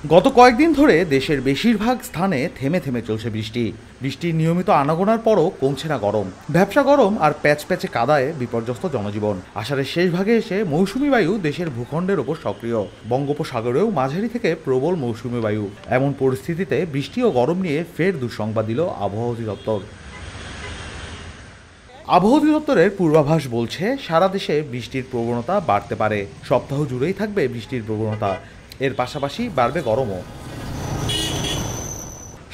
গত কয়েকদিন ধরে দেশের বেশিরভাগ স্থানে থেমে থেমে চলছে বৃষ্টি। বৃষ্টির নিয়মিত আনাগোনার পরও কমছে না গরম। ভ্যাপসা গরম আর প্যাচ প্যাচে কাদায় বিপর্যস্ত জনজীবন। আষাঢ়ের শেষ ভাগে এসে মৌসুমি বায়ু দেশের ভূখণ্ডের ওপর সক্রিয়। বঙ্গোপসাগরেও মাঝারি থেকে প্রবল মৌসুমি বায়ু। এমন পরিস্থিতিতে বৃষ্টি ও গরম নিয়ে ফের দুঃসংবাদ দিল আবহাওয়া অধিদপ্তর। আবহাওয়া অধিদপ্তরের পূর্বাভাস বলছে সারা দেশে বৃষ্টির প্রবণতা বাড়তে পারে। সপ্তাহ জুড়েই থাকবে বৃষ্টির প্রবণতা। এর পাশাপাশি বাড়বে গরমও।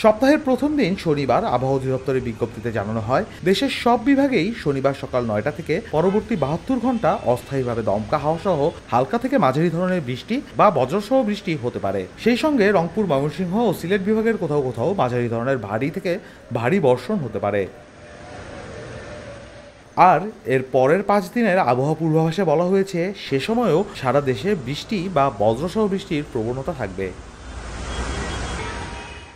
সপ্তাহের প্রথম দিন শনিবার আবহাওয়া অধিদপ্তরের বিজ্ঞপ্তিতে জানানো হয়, দেশের সব বিভাগেই শনিবার সকাল ৯টা থেকে পরবর্তী ৭২ ঘন্টা অস্থায়ীভাবে দমকা হাওয়া সহ হালকা থেকে মাঝারি ধরনের বৃষ্টি বা বজ্রসহ বৃষ্টি হতে পারে। সেই সঙ্গে রংপুর, ময়মনসিংহ ও সিলেট বিভাগের কোথাও কোথাও মাঝারি ধরনের ভারী থেকে ভারী বর্ষণ হতে পারে। আর এর পরের ৫ দিনের আবহাওয়া পূর্বাভাসে বলা হয়েছে সে সময়েও সারা দেশে বৃষ্টি বা বজ্রসহ বৃষ্টির প্রবণতা থাকবে।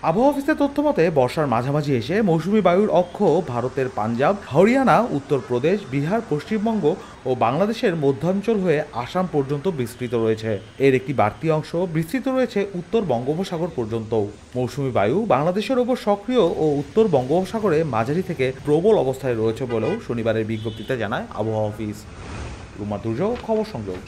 আবহাওয়া অফিসের তথ্য মতে বর্ষার মাঝামাঝি এসে মৌসুমি বায়ুর অক্ষ ভারতের পাঞ্জাব, হরিয়ানা, উত্তরপ্রদেশ, বিহার, পশ্চিমবঙ্গ ও বাংলাদেশের মধ্যাঞ্চল হয়ে আসাম পর্যন্ত বিস্তৃত রয়েছে। এর একটি বাড়তি অংশ বিস্তৃত রয়েছে উত্তর বঙ্গোপসাগর পর্যন্তও। মৌসুমি বায়ু বাংলাদেশের ওপর সক্রিয় ও উত্তর বঙ্গোপসাগরে মাঝারি থেকে প্রবল অবস্থায় রয়েছে বলেও শনিবারের বিজ্ঞপ্তিতে জানায় আবহাওয়া অফিস। রুমা দুর্যোগ, খবর সংযোগ।